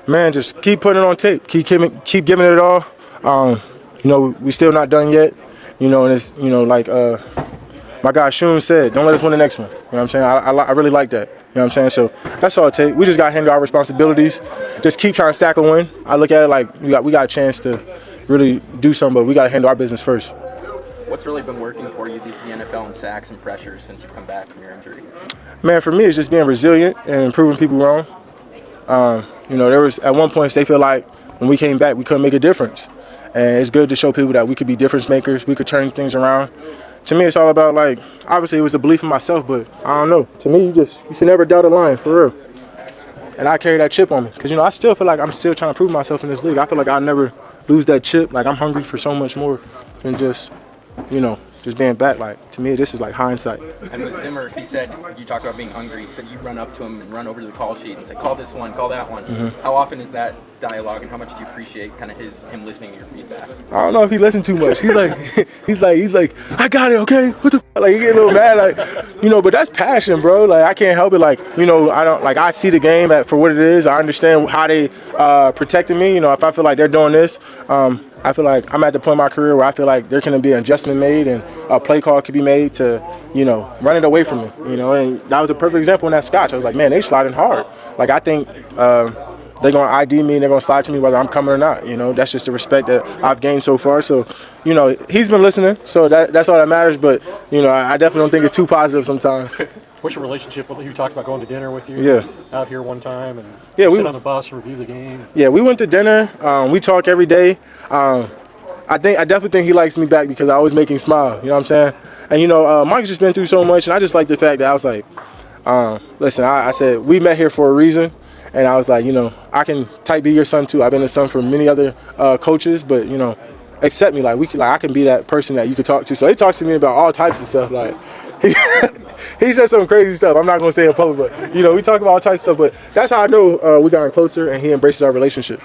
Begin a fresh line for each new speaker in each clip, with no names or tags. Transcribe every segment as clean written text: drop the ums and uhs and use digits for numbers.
Man, just keep putting it on tape. Keep giving it all. We still not done yet. And it's like my guy Shun said, don't let us win the next one. You know what I'm saying? I really like that. You know what I'm saying? So that's all it takes. We just got to handle our responsibilities. Just keep trying to stack a win. I look at it like we got a chance to really do something, but we got to handle our business first.
What's really been working for you, the NFL and sacks and pressures since you've come back from your injury?
Man, for me, it's just being resilient and proving people wrong. There was at one point they feel like when we came back we couldn't make a difference, and it's good to show people that we could be difference makers. We could turn things around. To me, it's all about obviously it was a belief in myself, but I don't know. To me, you should never doubt a line, for real. And I carry that chip on me because I still feel like I'm still trying to prove myself in this league. I feel like I'll never lose that chip. Like I'm hungry for so much more than just being back. Like to me, this is like hindsight.
And with Zimmer, he said, you talk about being hungry. He said you run up to him and run over to the call sheet and say, call this one, call that one. Mm-hmm. How often is that dialogue, and how much do you appreciate kind of him listening to your feedback?
I don't know if he listens too much. He's like, I got it, okay? What the f-? Like he get a little mad, but that's passion, bro. Like I can't help it. I don't I see the game for what it is. I understand how they protecting me. If I feel like they're doing this, I feel like I'm at the point in my career where I feel like there can be an adjustment made and a play call could be made to, run it away from me, and that was a perfect example in that Scotch. I was like, man, they sliding hard. Like I think they're going to ID me and they're going to slide to me whether I'm coming or not. That's just the respect that I've gained so far. So, he's been listening, so that's all that matters. But, I definitely don't think it's too positive sometimes.
What's your relationship with you? Talked about going to dinner with you.
Yeah.
Out here one time and
we
sit on the bus, review the game.
Yeah, we went to dinner. We talk every day. I definitely think he likes me back because I always make him smile. You know what I'm saying? And Mike's just been through so much, and I just like the fact that I was like, listen, I said we met here for a reason, and I was like, I can type be your son too. I've been a son for many other coaches, but accept me. I can be that person that you could talk to. So he talks to me about all types of stuff. Like he said some crazy stuff. I'm not gonna say it in public, but we talk about all types of stuff. But that's how I know we got closer, and he embraces our relationship.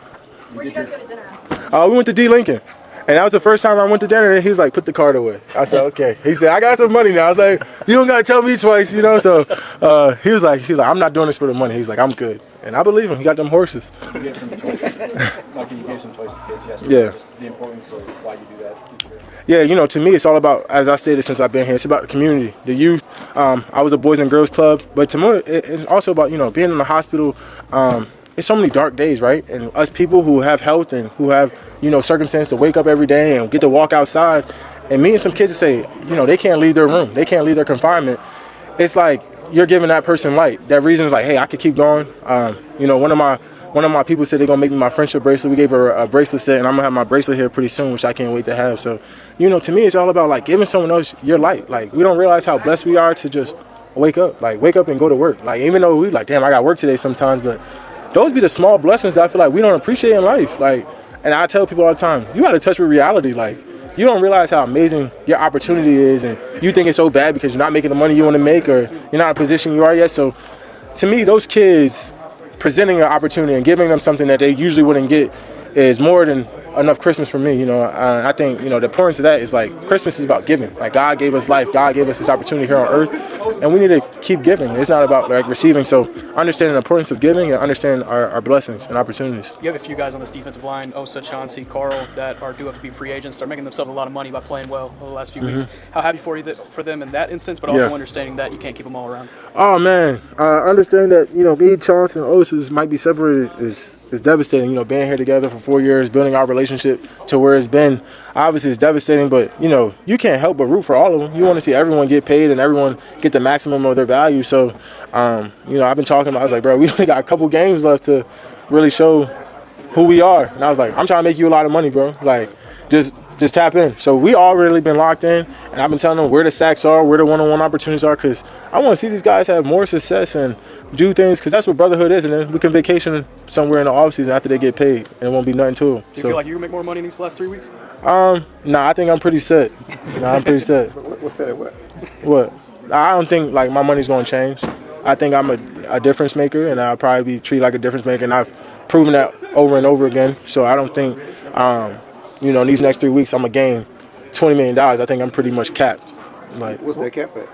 Where'd you guys go to dinner?
We went to D. Lincoln. And that was the first time I went to dinner, and he was like, put the card away. I said, okay. He said, I got some money now. I was like, you don't got to tell me twice, So he was like, I'm not doing this for the money. He's like, I'm good. And I believe him. He got them horses.
You gave some choice. You gave some choice to kids yesterday.
Yeah.
Just the importance of why you do that.
Yeah, to me, it's all about, as I stated since I've been here, it's about the community, the youth. I was a Boys and Girls Club. But to me, it's also about, being in the hospital. It's so many dark days, right? And us people who have health and who have, circumstance to wake up every day and get to walk outside, and meeting some kids to say, they can't leave their room, they can't leave their confinement. It's like you're giving that person light. That reason is like, hey, I could keep going. One of my people said they're gonna make me my friendship bracelet. We gave her a bracelet set, and I'm gonna have my bracelet here pretty soon, which I can't wait to have. So, to me, it's all about giving someone else your light. We don't realize how blessed we are to just wake up and go to work. Even though we damn, I got work today sometimes, but those be the small blessings that I feel like we don't appreciate in life. And I tell people all the time, you got to touch with reality. You don't realize how amazing your opportunity is, and you think it's so bad because you're not making the money you want to make, or you're not in a position you are yet. So, to me, those kids presenting an opportunity and giving them something that they usually wouldn't get is more than enough Christmas for me. I think the importance of that is Christmas is about giving. God gave us life, God gave us this opportunity here on earth, and we need to keep giving. It's not about receiving. So understanding the importance of giving and understanding our blessings and opportunities.
You have a few guys on this defensive line, Osa, Chauncey, Carl, that are due up to be free agents. They're making themselves a lot of money by playing well over the last few weeks. How happy for them in that instance, but also understanding that you can't keep them all around? Oh man,
understanding that me, Chauncey, and Osa might be separated is devastating. Being here together for 4 years, building our relationship to where it's been, obviously it's devastating, but you can't help but root for all of them. You want to see everyone get paid and everyone get the maximum of their value. So I've been talking about, I was like, bro, we only got a couple games left to really show who we are. And I was like, I'm trying to make you a lot of money, bro. Just tap in. So we all really been locked in, and I've been telling them where the sacks are, where the one-on-one opportunities are, because I want to see these guys have more success and do things, because that's what brotherhood is, and then we can vacation somewhere in the offseason after they get paid, and it won't be nothing to them.
Do you feel like you can make more money in these last 3 weeks?
Nah, I think I'm pretty set. I'm pretty set.
What's that?
What? I don't think my money's going to change. I think I'm a difference maker, and I'll probably be treated like a difference maker, and I've proven that over and over again. So I don't think, in these next 3 weeks I'm going to gain $20 million. I think I'm pretty much capped. Like,
What's that cap at?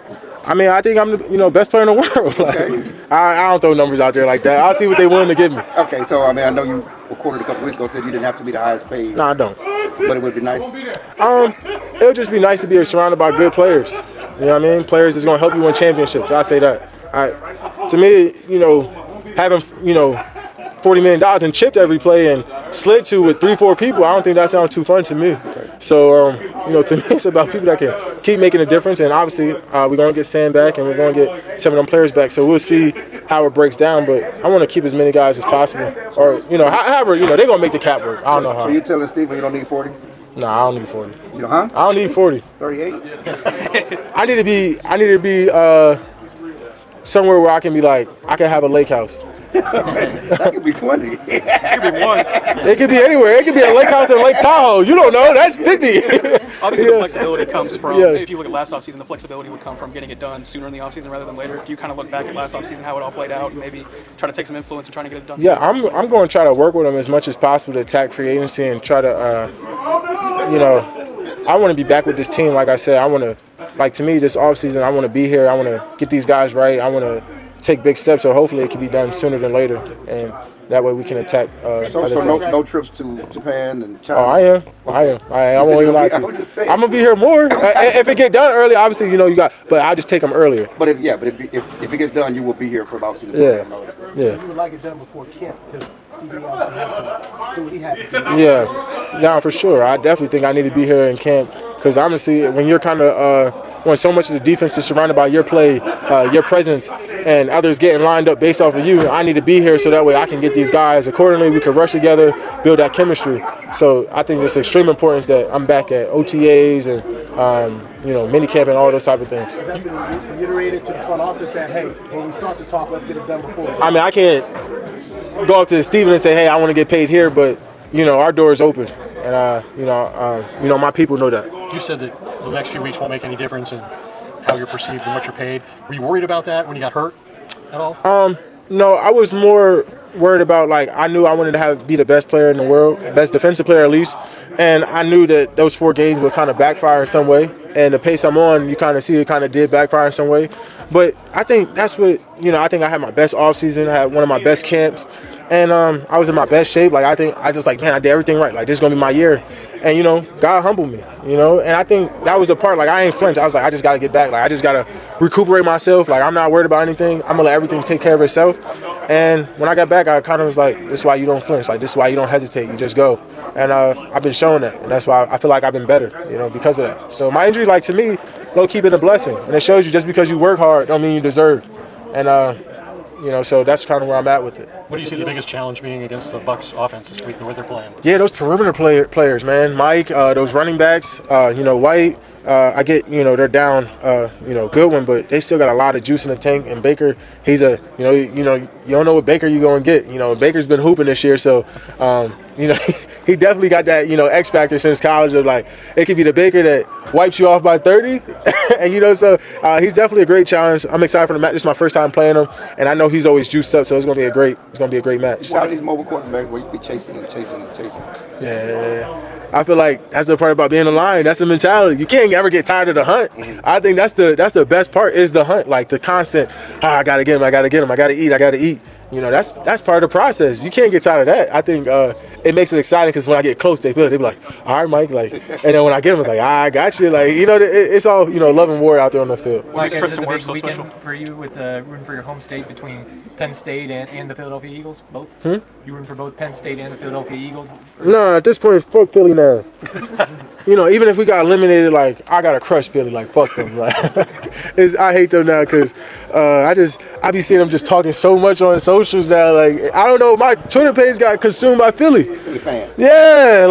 I mean, I think I'm the best player in the world. Like,
Okay.
I don't throw numbers out there like that. I'll see what they willing to give me.
Okay, so I mean, I know you recorded a couple weeks ago said you didn't have to be the highest paid,
No, I don't.
but it would be nice.
It would just be nice to be surrounded by good players. You know what I mean? Players that's going to help you win championships. I say that. To me, having $40 million and chipped every play and slid to with 3-4 people, I don't think that sounds too fun to me. So, to me, it's about people that can keep making a difference. And obviously, we're going to get Sam back and we're going to get some of them players back. So we'll see how it breaks down. But I want to keep as many guys as possible. Or, however, they're going to make the cap work. I don't know how.
So you telling Steven you don't need 40?
No, I don't need 40.
You know, huh?
I don't need 40.
38?
I need to be somewhere where I can be like, I can have a lake house.
That could be 20.
It could be one.
It could be anywhere. It could be a lake house in Lake Tahoe. You don't know. That's 50.
Obviously, the flexibility comes from,
Yeah.
if you look at last offseason, the flexibility would come from getting it done sooner in the offseason rather than later. Do you kind of look back at last offseason, how it all played out, and maybe try to take some influence and trying to get it done
Yeah,
sooner?
I'm going to try to work with them as much as possible to attack free agency and try to, I want to be back with this team. Like I said, I want to, to me, this offseason, I want to be here. I want to get these guys right. I want to take big steps, so hopefully it can be done sooner than later, and that way we can attack.
So no trips to Japan and China?
Oh, I am. I won't even lie to
I
you.
was just saying.
I'm gonna be here more. If it get done early, obviously, but I'll just take them earlier.
But if it gets done, you will be here for the offseason.
Yeah.
You would like it done before camp because CB also had to do what he had to do.
Yeah, for sure. I definitely think I need to be here in camp because honestly, when you're kind of when so much of the defense is surrounded by your play, your presence, and others getting lined up based off of you, I need to be here so that way I can get these guys accordingly. We can rush together, build that chemistry. So I think it's extreme importance that I'm back at OTAs and minicamp and all those type of things.
Has that been reiterated to the front office that, hey, when we start to talk, let's get it done before?
I mean, I can't go up to Steven and say, hey, I want to get paid here, but our door is open, and my people know that.
You said that the next few weeks won't make any difference in how you're perceived and what you're paid. Were you worried about that when you got hurt at all?
No, I was more worried about, I knew I wanted to be the best player in the world, best defensive player at least, and I knew that those 4 games would kind of backfire in some way, and the pace I'm on, you kind of see it kind of did backfire in some way. But I think that's what, I think I had my best offseason, I had one of my best camps, and I was in my best shape. I think I just I did everything right. This is going to be my year. And, God humbled me, and I think that was the part, I ain't flinch. I was I just got to get back. I just got to recuperate myself. I'm not worried about anything. I'm going to let everything take care of itself. And when I got back, I kind of was this is why you don't flinch. This is why you don't hesitate. You just go. And I've been showing that. And that's why I feel like I've been better, because of that. So my injury, to me, low-key been a blessing. And it shows you just because you work hard don't mean you deserve. And, so that's kind of where I'm at with it.
What do you see the biggest challenge being against the Bucs offense this week and what they're playing?
Yeah, those perimeter players, man. Mike, those running backs, White. I get, they're down, Goodwin, but they still got a lot of juice in the tank. And Baker, he's you don't know what Baker you're going to get. Baker's been hooping this year, so, he definitely got that, X factor since college of it could be the Baker that wipes you off by 30. And, so he's definitely a great challenge. I'm excited for the match. This is my first time playing him, and I know he's always juiced up, so it's going to be a great match.
A lot of these mobile quarterbacks where you be chasing and chasing and chasing.
Yeah. I feel like that's the part about being a Lion. That's the mentality. You can't ever get tired of the hunt. I think that's the best part is the hunt, the constant. I gotta get him. I gotta eat. That's part of the process. You can't get tired of that. I think it makes it exciting because when I get close, they feel it. They be like, all right, Mike. And then when I get him, it's I got you. It's all love and war out there on the field.
What makes
Micah, this is
Tristan
a
Wirfs
big
so
weekend
special?
for you with rooting for your home state between Penn State and the Philadelphia Eagles, both? You rooting for both Penn State and the Philadelphia Eagles?
No, at this point, fuck Philly now. Even if we got eliminated, I gotta crush Philly. Fuck them. I hate them now because I be seeing them just talking so much on socials now. I don't know, my Twitter page got consumed by Philly. Yeah,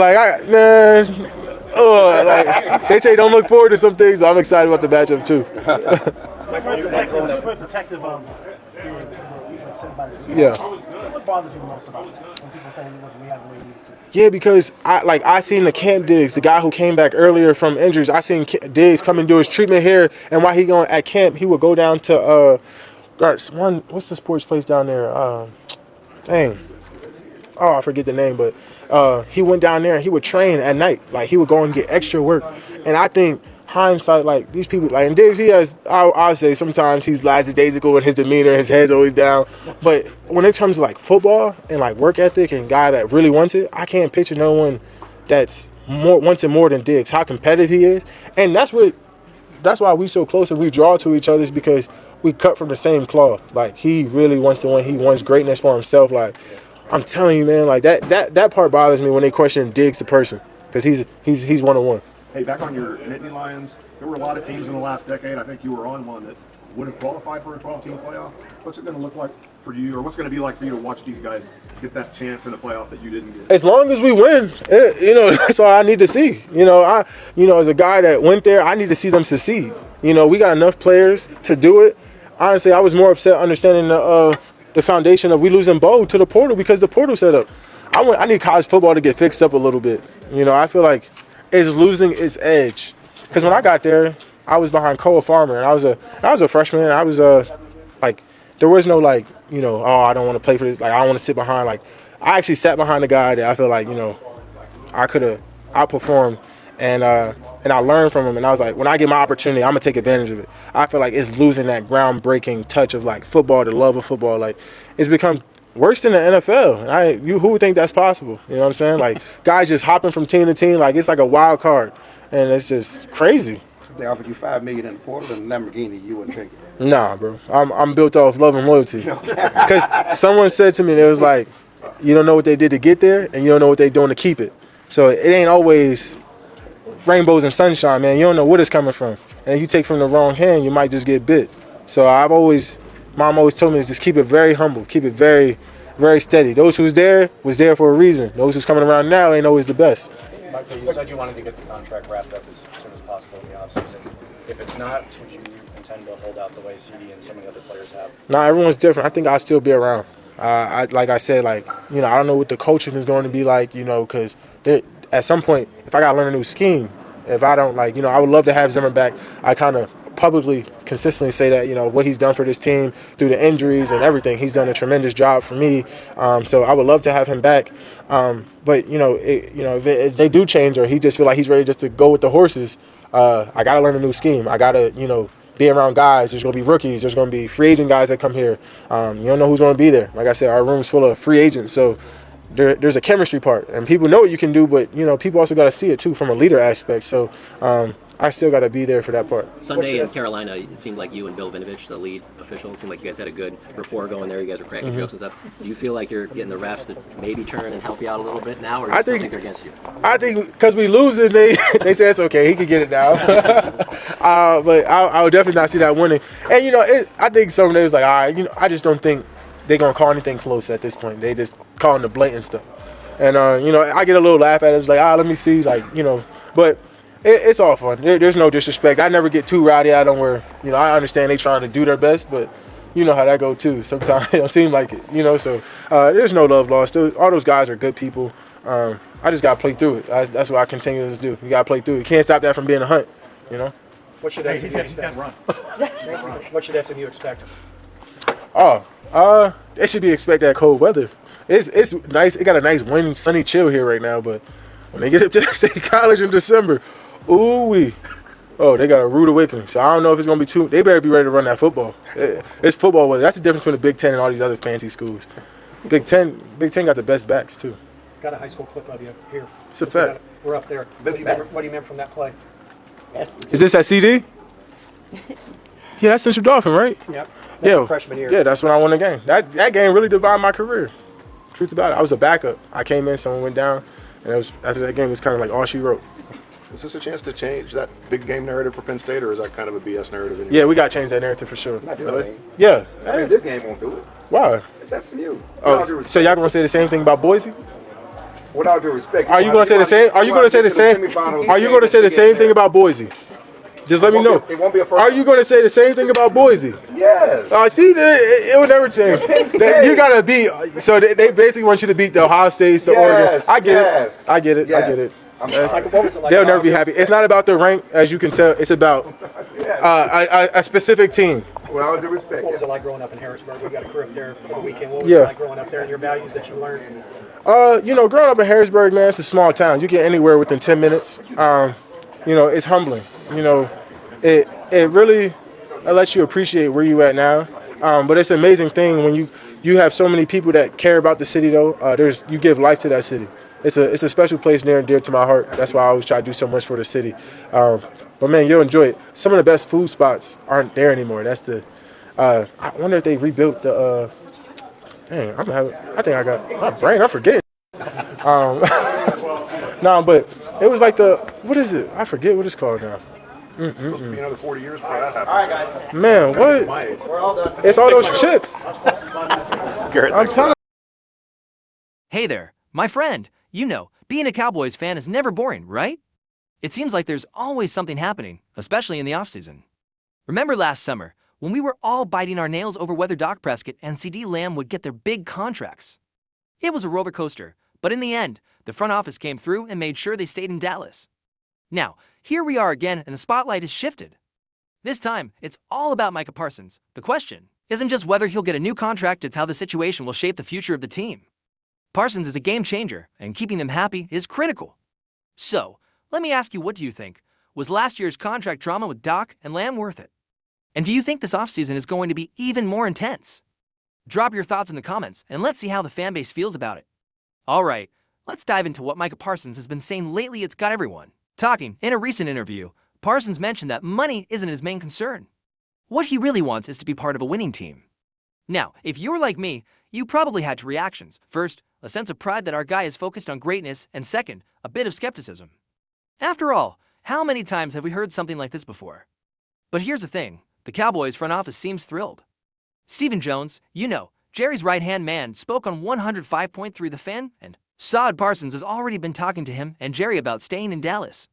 they say don't look forward to some things, but I'm excited about the matchup too.
Protective
Yeah.
What bothers you most about it? When people saying he wasn't reacting the way he needed to?
Yeah, because I seen the Camp Diggs, the guy who came back earlier from injuries. I seen Diggs come and do his treatment here, and while he going at camp, he would go down to what's the sports place down there? I forget the name, but he went down there and he would train at night. He would go and get extra work, and I think hindsight, like these people, like and Diggs, he has. I'll say sometimes he's lackadaisical in his demeanor, his head's always down. But when it comes to like football and like work ethic and guy that really wants it, I can't picture no one that's wants it more than Diggs. How competitive he is, and that's why we so close and we draw to each other is because we cut from the same cloth. Like he really wants to win. He wants greatness for himself. Like I'm telling you, man, like that part bothers me when they question Diggs the person because he's one-on-one.
Hey, back on your Nittany Lions, there were a lot of teams in the last decade. I think you were on one that would have qualified for a 12-team playoff. What's it going to look like for you, or what's going to be like for you to watch these guys get that chance in a playoff that you didn't get?
As long as we win, that's all I need to see. As a guy that went there, I need to see them succeed. We got enough players to do it. Honestly, I was more upset understanding the foundation of we losing Bo to the portal because the portal set up. I need college football to get fixed up a little bit. I feel like it's losing its edge. Because when I got there, I was behind Cole Farmer, and I was a freshman. I was there was no I don't want to play for this. Like I don't want to sit behind. Like I actually sat behind a guy that I feel like I could have outperformed, and I learned from him. And I was like, when I get my opportunity, I'm gonna take advantage of it. I feel like it's losing that groundbreaking touch of like football, the love of football. Like it's become worse than the NFL. And who would think that's possible? You know what I'm saying? Like guys just hopping from team to team, like it's like a wild card, and it's just crazy.
If they offered you $5 million in the portal and Lamborghini, you wouldn't take it.
Nah, bro. I'm built off love and loyalty. Because someone said to me, it was like, you don't know what they did to get there, and you don't know what they're doing to keep it. So it ain't always rainbows and sunshine, man. You don't know what it's coming from. And if you take from the wrong hand, you might just get bit. So Mom always told me to just keep it very humble, keep it very, very steady. Those who's there was there for a reason. Those who's coming around now ain't always the best.
Micah, you said you wanted to get the contract wrapped up as soon as possible in the offseason. If it's not, would you intend to hold out the way CeeDee and so many other players have?
Nah, everyone's different. I think I'll still be around. Like I said, I don't know what the coaching is going to be like, because at some point, if I got to learn a new scheme, if I don't I would love to have Zimmer back. I kind of publicly, consistently say that, what he's done for this team through the injuries and everything, he's done a tremendous job for me. So I would love to have him back. But, if they do change or he just feel like he's ready just to go with the horses, I got to learn a new scheme. I got to, be around guys. There's going to be rookies. There's going to be free agent guys that come here. You don't know who's going to be there. Like I said, our room's full of free agents. So there's a chemistry part. And people know what you can do, but, people also got to see it, too, from a leader aspect. So I still got to be there for that part.
Sunday in Carolina, it seemed like you and Bill Vinovich, the lead official, it seemed like you guys had a good rapport going there. You guys were cracking jokes and stuff. Do you feel like you're getting the refs to maybe turn and help you out a little bit now, or do you still think they're against you?
I think because we lose it, they say it's okay. He can get it now. But I would definitely not see that winning. And, I think some days like, all right, I just don't think they're going to call anything close at this point. They just calling the blatant stuff. And, I get a little laugh at it. It's like, let me see, but it's all fun. There's no disrespect. I never get too rowdy at them where, I understand they trying to do their best, but you know how that go too. Sometimes it don't seem like it, So there's no love lost. All those guys are good people. I just got to play through it. That's what I continue to do. You got to play through it. You can't stop that from being a hunt,
What should SMU expect? What should SMU expect?
They should be expecting that cold weather. It's nice. It got a nice wind, sunny chill here right now, but when they get up to State College in December, ooh-wee. Oh, they got a rude awakening. So I don't know if it's going to be too – they better be ready to run that football. It's football weather. That's the difference between the Big Ten and all these other fancy schools. Big Ten got the best backs, too.
Got a high school clip of you here.
It's a fact.
We're up there. What do you remember from that play?
Is this at CeeDee? Yeah, that's Central Dauphin, right?
Yep.
Yeah.
Freshman year.
Yeah, that's when I won the game. That game really defined my career. Truth about it, I was a backup. I came in, someone went down, and after that game, it was kind of like all she wrote.
Is this a chance to change that big game narrative for Penn State, or is that kind of a BS narrative anyway?
Yeah, we got to change that narrative for sure.
Not this game.
Yeah.
This game won't do it.
Why?
It's SMU.
Oh, so y'all going to say the same thing about Boise?
With all due respect.
Are you going to say the same? Are you going to say the same? Are you going to say the same thing about Boise? Just let me know.
It won't be a first.
Are you going to say the same thing about Boise?
Yes.
See, it will never change. You got to beat. So they basically want you to beat the Ohio States, the Oregon. I get it. I get it. I get it. They'll never be happy. It's not about the rank, as you can tell. It's about a specific team.
With all due respect.
What was it like growing up in Harrisburg? We got a crew up there for the weekend. What was it like growing up there and your values that you learned?
Growing up in Harrisburg, man, it's a small town. You get anywhere within 10 minutes. It's humbling. you know, it really lets you appreciate where you at now. But it's an amazing thing when you have so many people that care about the city, though. You give life to that city. It's a special place near and dear to my heart. That's why I always try to do so much for the city. But man, you'll enjoy it. Some of the best food spots aren't there anymore. That's the. I wonder if they rebuilt the. Dang, I think I got my brain. I'm forgetting. No, but it was like what is it? I forget what it's called now.
It's supposed to be another 40 years before that happens.
All right, guys.
Man, what?
We're all done.
It's all those chips.
Garrett,
I'm telling.
Hey there, my friend. You know, being a Cowboys fan is never boring, right? It seems like there's always something happening, especially in the offseason. Remember last summer, when we were all biting our nails over whether Dak Prescott and CeeDee Lamb would get their big contracts? It was a roller coaster, but in the end, the front office came through and made sure they stayed in Dallas. Now, here we are again, and the spotlight is shifted. This time, it's all about Micah Parsons. The question isn't just whether he'll get a new contract, it's how the situation will shape the future of the team. Parsons is a game changer, and keeping him happy is critical. So, let me ask you, what do you think? Was last year's contract drama with Dak and Lamb worth it? And do you think this offseason is going to be even more intense? Drop your thoughts in the comments, and let's see how the fanbase feels about it. All right, let's dive into what Micah Parsons has been saying lately. It's got everyone talking. In a recent interview, Parsons mentioned that money isn't his main concern. What he really wants is to be part of a winning team. Now, if you're like me, you probably had two reactions. First, a sense of pride that our guy is focused on greatness, and second, a bit of skepticism. After all, how many times have we heard something like this before? But here's the thing, the Cowboys front office seems thrilled. Stephen Jones, you know, Jerry's right-hand man, spoke on 105.3 The Fan, and Saad Parsons has already been talking to him and Jerry about staying in Dallas.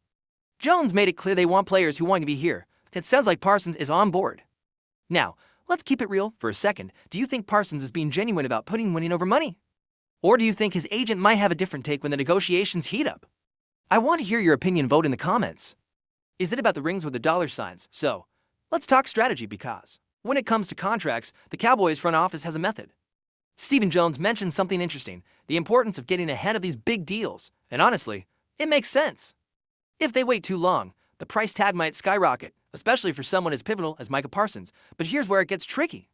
Jones made it clear they want players who want to be here. It sounds like Parsons is on board. Now, let's keep it real for a second. Do you think Parsons is being genuine about putting winning over money? Or do you think his agent might have a different take when the negotiations heat up? I want to hear your opinion. Vote in the comments. Is it about the rings or the dollar signs? So, let's talk strategy, because when it comes to contracts, the Cowboys front office has a method. Stephen Jones mentioned something interesting, the importance of getting ahead of these big deals. And honestly, it makes sense. If they wait too long, the price tag might skyrocket, especially for someone as pivotal as Micah Parsons. But here's where it gets tricky.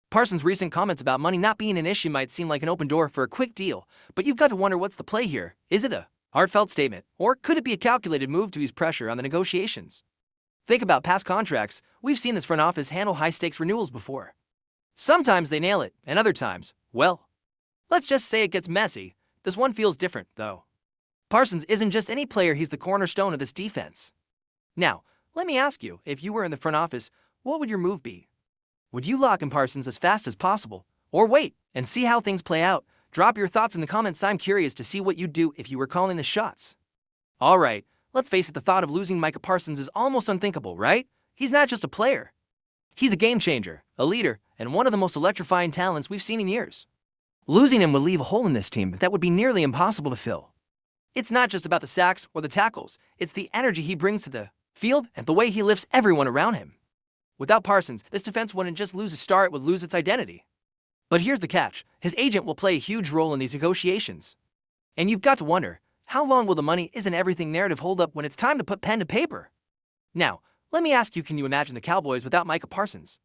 Parsons' recent comments about money not being an issue might seem like an open door for a quick deal, but you've got to wonder, what's the play here? Is it a heartfelt statement, or could it be a calculated move to ease pressure on the negotiations? Think about past contracts. We've seen this front office handle high-stakes renewals before. Sometimes they nail it, and other times, well, let's just say it gets messy. This one feels different, though. Parsons isn't just any player, he's the cornerstone of this defense. Now, let me ask you, if you were in the front office, what would your move be? Would you lock in Parsons as fast as possible? Or wait and see how things play out? Drop your thoughts in the comments. I'm curious to see what you'd do if you were calling the shots. Alright, let's face it, the thought of losing Micah Parsons is almost unthinkable, right? He's not just a player. He's a game changer, a leader, and one of the most electrifying talents we've seen in years. Losing him would leave a hole in this team that would be nearly impossible to fill. It's not just about the sacks or the tackles, it's the energy he brings to the field and the way he lifts everyone around him. Without Parsons, this defense wouldn't just lose a star, it would lose its identity. But here's the catch, his agent will play a huge role in these negotiations. And you've got to wonder, how long will the money isn't everything narrative hold up when it's time to put pen to paper? Now, let me ask you, can you imagine the Cowboys without Micah Parsons?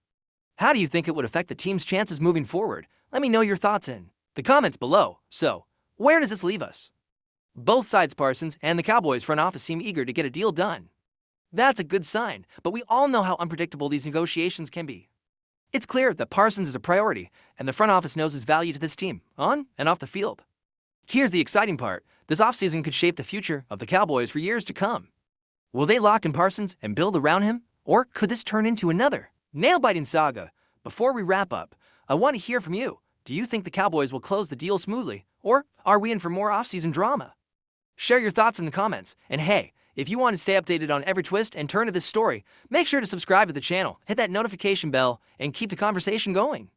How do you think it would affect the team's chances moving forward? Let me know your thoughts in the comments below. So, where does this leave us? Both sides, Parsons and the Cowboys front office, seem eager to get a deal done. That's a good sign, but we all know how unpredictable these negotiations can be. It's clear that Parsons is a priority, and the front office knows his value to this team, on and off the field. Here's the exciting part. This offseason could shape the future of the Cowboys for years to come. Will they lock in Parsons and build around him, or could this turn into another nail-biting saga? Before we wrap up, I want to hear from you. Do you think the Cowboys will close the deal smoothly, or are we in for more offseason drama? Share your thoughts in the comments, and hey, if you want to stay updated on every twist and turn of this story, make sure to subscribe to the channel, hit that notification bell, and keep the conversation going.